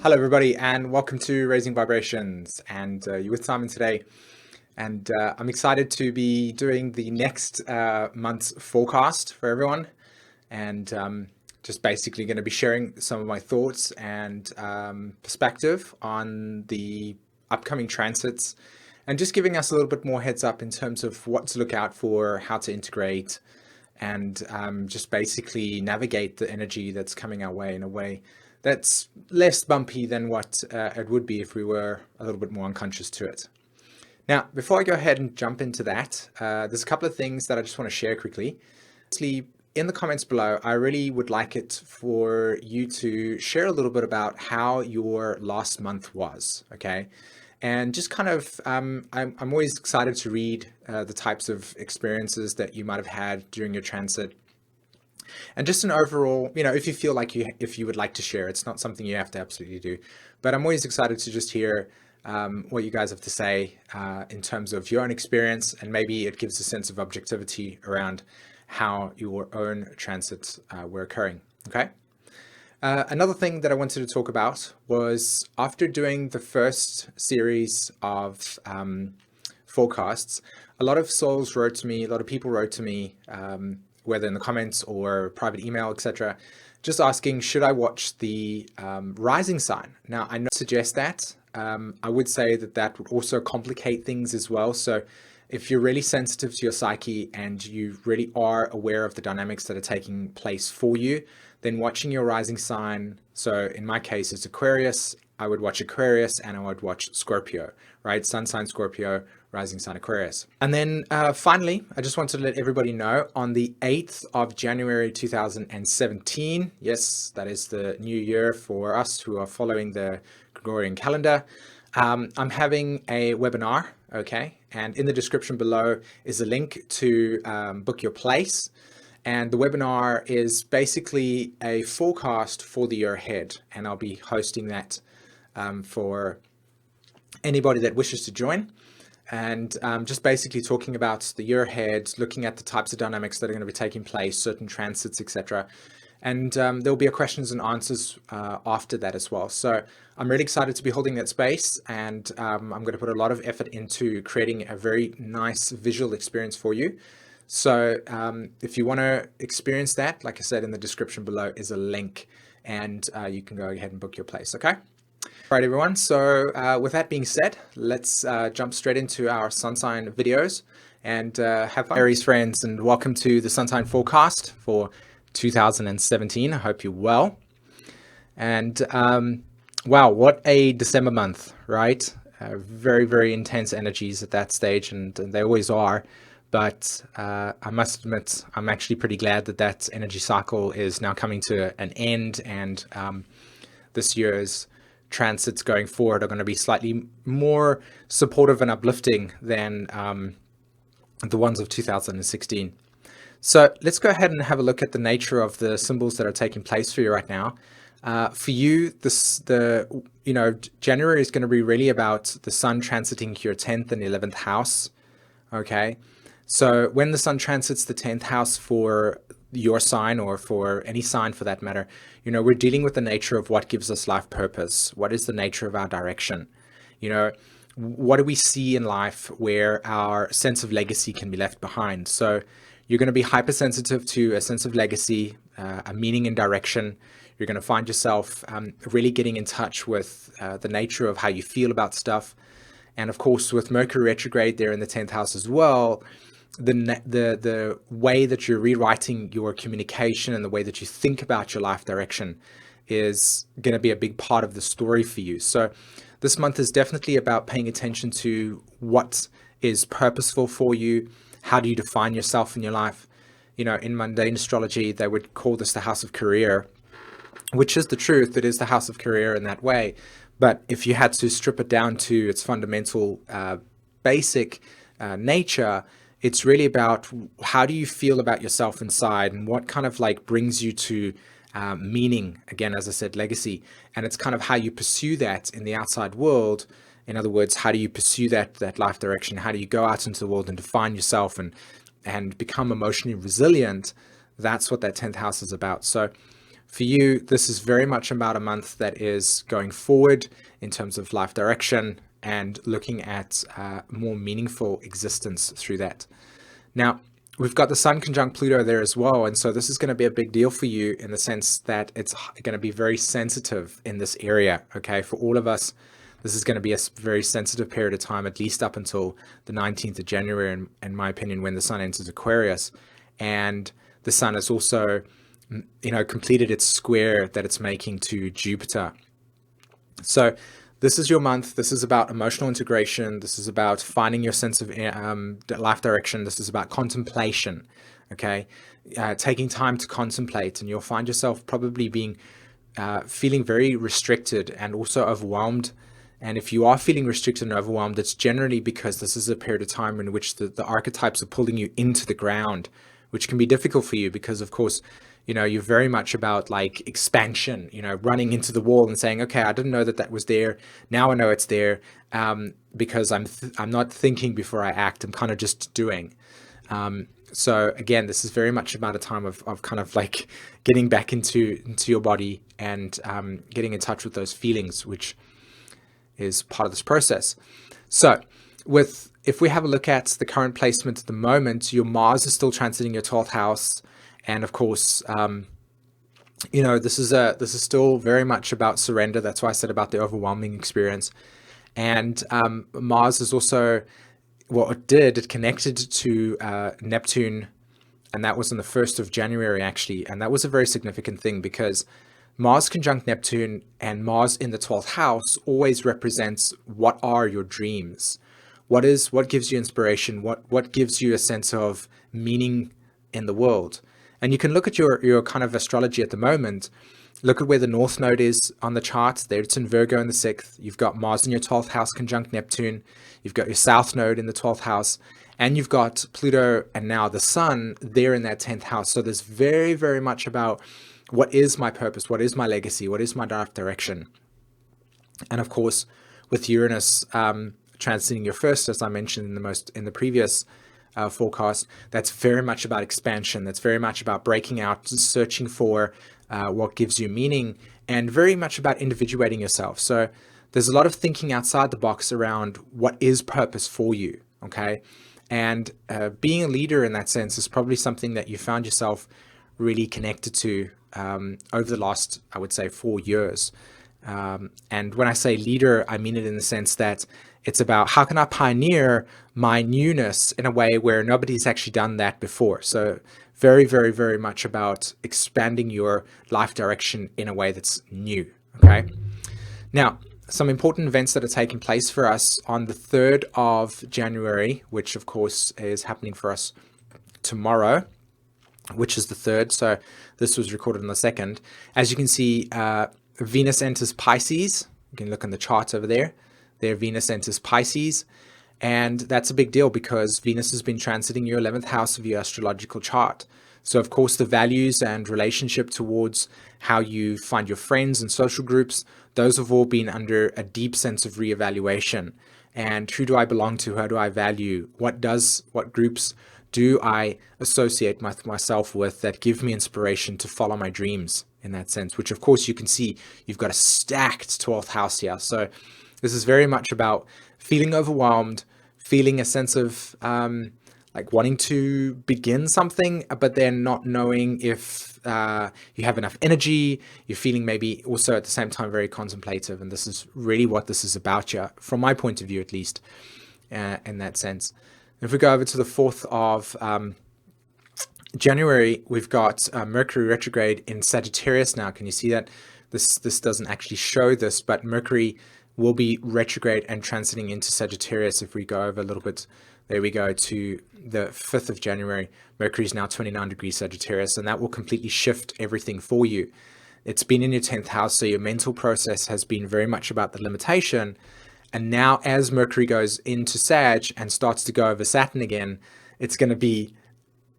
Hello, everybody, and welcome to Raising Vibrations. And you're with Simon today. And I'm excited to be doing the next month's forecast for everyone. And just basically going to be sharing some of my thoughts and perspective on the upcoming transits and just giving us a little bit more heads up in terms of what to look out for, how to integrate, and just basically navigate the energy that's coming our way in a way that's less bumpy than what it would be if we were a little bit more unconscious to it. Now, before I go ahead and jump into that, there's a couple of things that I just want to share quickly. Firstly, in the comments below, I really would like it for you to share a little bit about how your last month was, okay? And just kind of, I'm always excited to read the types of experiences that you might have had during your transit. And just an overall, if you feel like if you would like to share, it's not something you have to absolutely do. But I'm always excited to just hear what you guys have to say in terms of your own experience, and maybe it gives a sense of objectivity around how your own transits were occurring, okay? Another thing that I wanted to talk about was after doing the first series of forecasts, a lot of souls wrote to me, a lot of people wrote to me, whether in the comments or private email, etc., just asking, should I watch the rising sign? Now, I know suggest that. I would say that that would also complicate things as well. So if you're really sensitive to your psyche and you really are aware of the dynamics that are taking place for you, then watching your rising sign, so in my case, it's Aquarius, I would watch Aquarius and I would watch Scorpio, right? Sun sign Scorpio, rising sign Aquarius. And then finally, I just wanted to let everybody know on the 8th of January 2017, yes, that is the new year for us who are following the Gregorian calendar, I'm having a webinar, okay? And in the description below is a link to book your place. And the webinar is basically a forecast for the year ahead. And I'll be hosting that for anybody that wishes to join. And just basically talking about the year ahead, looking at the types of dynamics that are going to be taking place, certain transits, etc. And there'll be a questions and answers after that as well. So I'm really excited to be holding that space, and I'm going to put a lot of effort into creating a very nice visual experience for you. So if you want to experience that, like I said, in the description below is a link, and you can go ahead and book your place, okay? All right, everyone. So with that being said, let's jump straight into our sun sign videos and have fun, Aries friends, and welcome to the sun sign forecast for 2017. I hope you're well. And wow, what a December month, right? Very, very intense energies at that stage, and they always are. But I must admit, I'm actually pretty glad that that energy cycle is now coming to an end, and this year's transits going forward are going to be slightly more supportive and uplifting than the ones of 2016. So let's go ahead and have a look at the nature of the symbols that are taking place for you right now. For you, January is going to be really about the sun transiting your 10th and 11th house. Okay, so when the sun transits the 10th house for your sign, or for any sign for that matter, we're dealing with the nature of what gives us life purpose. What is the nature of our direction? What do we see in life where our sense of legacy can be left behind? So you're going to be hypersensitive to a sense of legacy, a meaning and direction. You're going to find yourself really getting in touch with the nature of how you feel about stuff. And of course, with Mercury retrograde there in the 10th house as well, the way that you're rewriting your communication and the way that you think about your life direction is going to be a big part of the story for you. So this month is definitely about paying attention to what is purposeful for you. How do you define yourself in your life? In mundane astrology, they would call this the house of career, which is the truth. It is the house of career in that way. But if you had to strip it down to its fundamental, basic nature, it's really about how do you feel about yourself inside, and what kind of brings you to meaning, again, as I said, legacy. And it's kind of how you pursue that in the outside world. In other words, how do you pursue that life direction? How do you go out into the world and define yourself and become emotionally resilient? That's what that 10th house is about. So For you, this is very much about a month that is going forward in terms of life direction and looking at more meaningful existence through that. Now, we've got the Sun conjunct Pluto there as well, and so this is going to be a big deal for you in the sense that it's going to be very sensitive in this area, okay? For all of us, this is going to be a very sensitive period of time, at least up until the 19th of January, in my opinion, when the Sun enters Aquarius. And the Sun has also, completed its square that it's making to Jupiter. So this is your month. This is about emotional integration. This is about finding your sense of life direction. This is about contemplation, okay? Taking time to contemplate, and you'll find yourself probably feeling very restricted and also overwhelmed. And if you are feeling restricted and overwhelmed, it's generally because this is a period of time in which the archetypes are pulling you into the ground, which can be difficult for you because, of course, you're very much about like expansion, running into the wall and saying, okay, I didn't know that was there. Now I know it's there, because I'm not thinking before I act. I'm kind of just doing. So again, this is very much about a time of kind of like getting back into your body and getting in touch with those feelings, which is part of this process. So if we have a look at the current placement at the moment, your Mars is still transiting your 12th house. And of course, this is still very much about surrender. That's why I said about the overwhelming experience. And Mars is also, it connected to Neptune, and that was on the 1st of January, actually. And that was a very significant thing because Mars conjunct Neptune and Mars in the 12th house always represents what are your dreams? What gives you inspiration? What gives you a sense of meaning in the world? And you can look at your kind of astrology at the moment. Look at where the North Node is on the chart. There it's in Virgo in the 6th. You've got Mars in your 12th house conjunct Neptune. You've got your South Node in the 12th house. And you've got Pluto and now the Sun there in that 10th house. So there's very, very much about what is my purpose? What is my legacy? What is my direction? And of course, with Uranus transiting your first, as I mentioned in the previous forecast, that's very much about expansion. That's very much about breaking out, searching for what gives you meaning, and very much about individuating yourself. So there's a lot of thinking outside the box around what is purpose for you, okay? And being a leader in that sense is probably something that you found yourself really connected to over the last, I would say, 4 years. And when I say leader, I mean it in the sense that it's about how can I pioneer my newness in a way where nobody's actually done that before. So very, very, very much about expanding your life direction in a way that's new, okay? Now, some important events that are taking place for us on the 3rd of January, which of course is happening for us tomorrow, which is the 3rd. So this was recorded on the 2nd. As you can see, Venus enters Pisces. You can look in the chart over there. There, Venus enters Pisces. And that's a big deal because Venus has been transiting your 11th house of your astrological chart. So, of course, the values and relationship towards how you find your friends and social groups, those have all been under a deep sense of reevaluation. And who do I belong to? How do I value? What groups do I associate myself with that give me inspiration to follow my dreams in that sense? Which, of course, you can see you've got a stacked 12th house here. So this is very much about feeling overwhelmed, feeling a sense of like wanting to begin something, but then not knowing if you have enough energy. You're feeling maybe also at the same time very contemplative. And this is really what this is about, from my point of view, at least, in that sense. If we go over to the 4th of January, we've got Mercury retrograde in Sagittarius now. Can you see that? This doesn't actually show this, but Mercury will be retrograde and transiting into Sagittarius. If we go over a little bit, there we go to the 5th of January. Mercury is now 29 degrees Sagittarius, and that will completely shift everything for you. It's been in your 10th house, so your mental process has been very much about the limitation. And now as Mercury goes into Sag and starts to go over Saturn again, it's going to be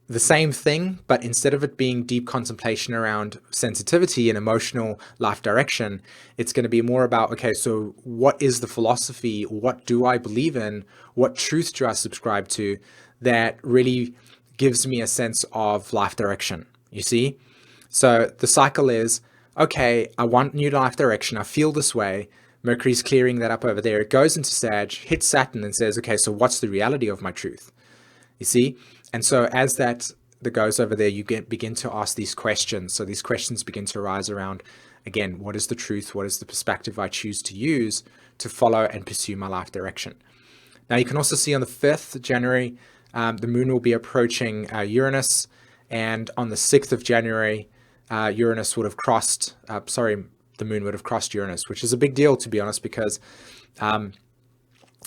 the same thing, but instead of it being deep contemplation around sensitivity and emotional life direction, it's going to be more about, okay, so what is the philosophy? What do I believe in? What truth do I subscribe to that really gives me a sense of life direction? You see? So the cycle is, okay, I want new life direction. I feel this way. Mercury's clearing that up over there. It goes into Sag, hits Saturn and says, okay, so what's the reality of my truth? You see? And so as that goes over there, you begin to ask these questions. So these questions begin to arise around, again, what is the truth? What is the perspective I choose to use to follow and pursue my life direction? Now, you can also see on the 5th of January, the moon will be approaching Uranus. And on the 6th of January, Uranus would have crossed, the moon would have crossed Uranus, which is a big deal, to be honest, because, when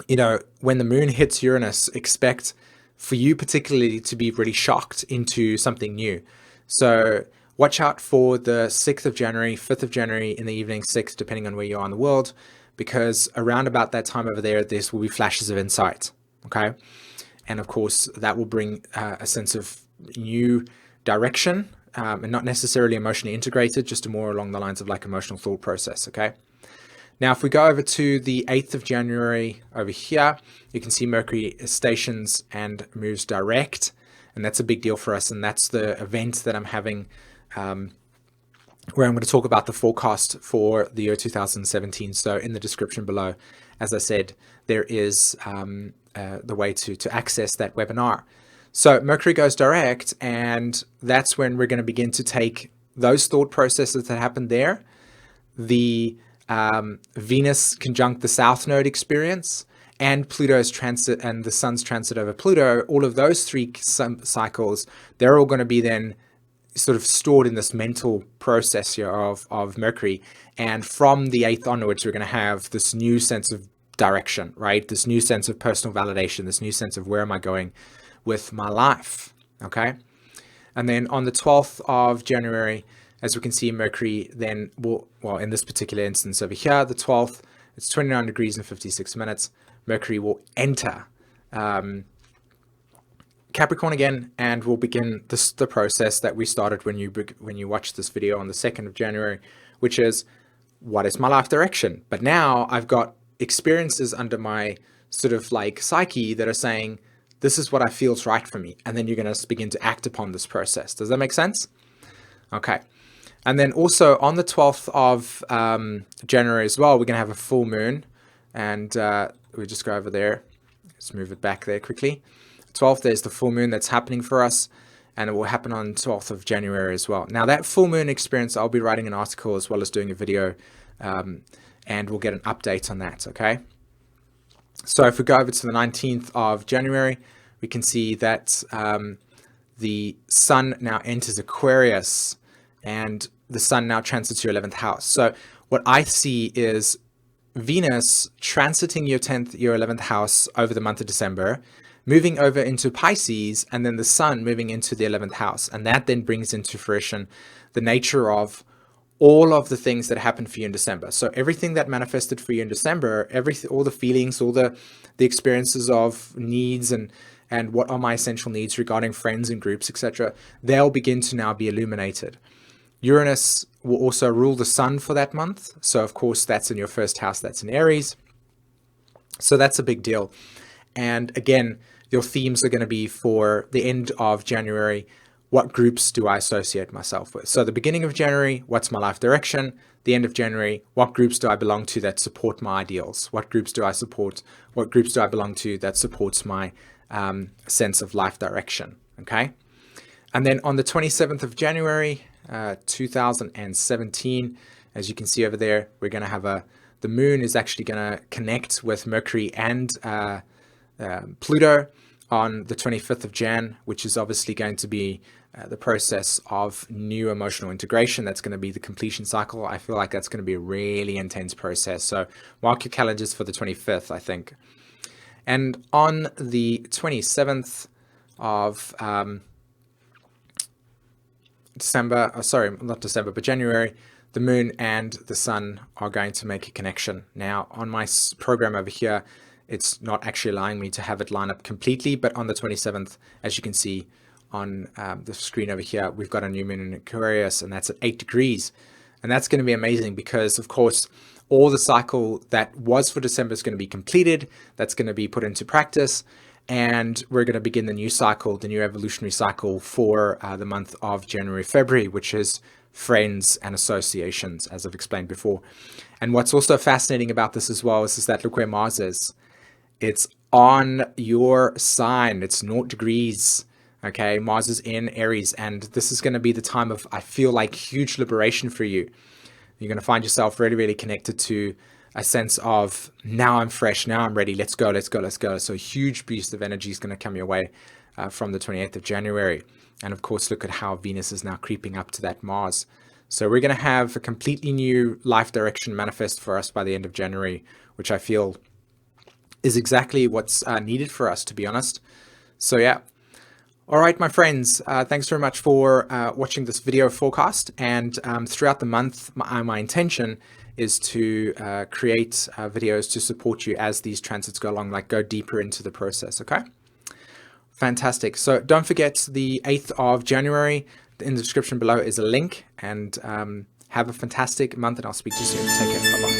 the moon hits Uranus, expect for you particularly to be really shocked into something new. So watch out for the 6th of January, 5th of January in the evening, 6th, depending on where you are in the world, because around about that time over there, this will be flashes of insight, okay? And of course, that will bring a sense of new direction, and not necessarily emotionally integrated, just more along the lines of like emotional thought process, okay? Now, if we go over to the 8th of January over here, you can see Mercury stations and moves direct, and that's a big deal for us. And that's the event that I'm having, where I'm going to talk about the forecast for the year 2017. So in the description below, as I said, there is the way to access that webinar. So Mercury goes direct, and that's when we're going to begin to take those thought processes that happened there, the Venus conjunct the South Node experience, and Pluto's transit and the Sun's transit over Pluto, all of those three cycles, they're all going to be then sort of stored in this mental process here of Mercury. And from the 8th onwards, we're going to have this new sense of direction, right? This new sense of personal validation, this new sense of where am I going with my life, okay? And then on the 12th of January, as we can see, Mercury then will, well, in this particular instance over here, the 12th, it's 29 degrees and 56 minutes. Mercury will enter Capricorn again, and we'll begin the process that we started when you watched this video on the 2nd of January, which is, what is my life direction? But now I've got experiences under my sort of like psyche that are saying, this is what I feel is right for me. And then you're going to begin to act upon this process. Does that make sense? Okay. And then also on the 12th of January as well, we're going to have a full moon. And we just go over there. Let's move it back there quickly. 12th, there's the full moon that's happening for us. And it will happen on 12th of January as well. Now, that full moon experience, I'll be writing an article as well as doing a video. And we'll get an update on that, okay? So if we go over to the 19th of January, we can see that the Sun now enters Aquarius, and the Sun now transits your 11th house. So what I see is Venus transiting your 11th house over the month of December, moving over into Pisces, and then the Sun moving into the 11th house. And that then brings into fruition the nature of all of the things that happened for you in December. So everything that manifested for you in December, all the feelings, all the experiences of needs and what are my essential needs regarding friends and groups, etc., they'll begin to now be illuminated. Uranus will also rule the Sun for that month. So of course, that's in your first house, that's in Aries. So that's a big deal. And again, your themes are going to be for the end of January. What groups do I associate myself with? So the beginning of January, what's my life direction? The end of January, what groups do I belong to that support my ideals? What groups do I support? What groups do I belong to that supports my sense of life direction? Okay. And then on the 27th of January, 2017, as you can see over there, we're going to have the moon is actually going to connect with Mercury and Pluto on the 25th of Jan, which is obviously going to be the process of new emotional integration. That's going to be the completion cycle. I feel like that's going to be a really intense process. So mark your calendars for the 25th, I think. And on the 27th of January, the moon and the sun are going to make a connection. Now, on my program over here, it's not actually allowing me to have it line up completely, but on the 27th, as you can see on the screen over here, we've got a new moon in Aquarius, and that's at 8 degrees. And that's going to be amazing because, of course, all the cycle that was for December is going to be completed. That's going to be put into practice. And we're going to begin the new cycle, the new evolutionary cycle for the month of January, February, which is friends and associations, as I've explained before. And what's also fascinating about this as well is that look where Mars is. It's on your sign. It's 0 degrees. Okay, Mars is in Aries, and this is going to be the time of, I feel like, huge liberation for you. You're going to find yourself really, really connected to a sense of, now I'm fresh, now I'm ready, let's go, let's go, let's go. So a huge boost of energy is going to come your way from the 28th of January. And of course, look at how Venus is now creeping up to that Mars. So we're going to have a completely new life direction manifest for us by the end of January, which I feel is exactly what's needed for us, to be honest. So yeah. All right, my friends, thanks very much for watching this video forecast. And throughout the month, my intention is to create videos to support you as these transits go along, like go deeper into the process, okay? Fantastic. So don't forget the 8th of January. In the description below is a link. And have a fantastic month, and I'll speak to you soon. Take care. Bye-bye.